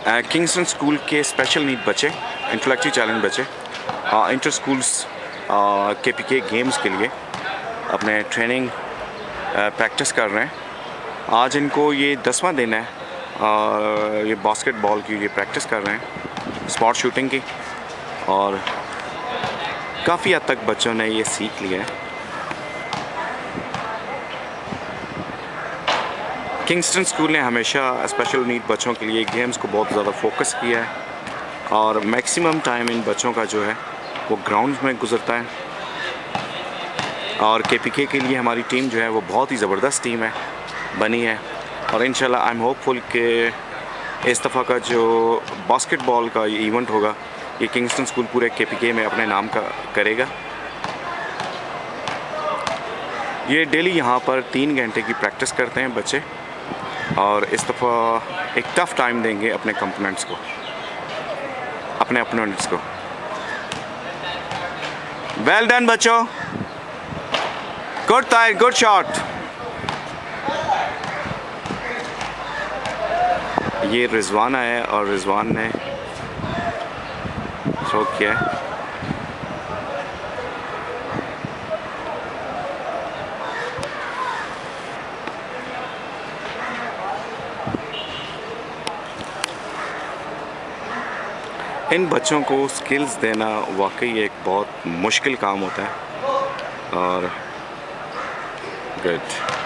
Kingston school के special need बच्चे, intellectually challenge बच्चे इंटर स्कूल्स KPK गेम्स के लिए अपने ट्रेनिंग प्रैक्टिस कर रहे हैं। आज इनको ये 10वां दिन है, ये बास्केटबॉल की ये प्रैक्टिस कर रहे हैं, स्पॉट शूटिंग की, और काफ़ी हद तक बच्चों ने ये सीख लिया है। किंगस्टन स्कूल ने हमेशा स्पेशल नीड बच्चों के लिए गेम्स को बहुत ज़्यादा फोकस किया है और मैक्सिमम टाइम इन बच्चों का जो है वो ग्राउंड में गुजरता है। और KPK के लिए हमारी टीम जो है वो बहुत ही ज़बरदस्त टीम है बनी है, और इंशाल्लाह आई एम होपफुल कि इस दफ़ा का जो बास्केटबॉल का ये इवेंट होगा ये किंगस्टन स्कूल पूरे KPK में अपने नाम का करेगा। ये डेली यहाँ पर 3 घंटे की प्रैक्टिस करते हैं बच्चे, और इस दफ़ा एक टफ़ टाइम देंगे अपने कंपोनेंट्स को, अपने अपोनेंट्स को। वेल डन बच्चों, गुड टाइम, गुड शॉट। ये रिजवान आया और रिजवान ने थ्रो किया है। इन बच्चों को स्किल्स देना वाकई एक बहुत मुश्किल काम होता है, और गुड।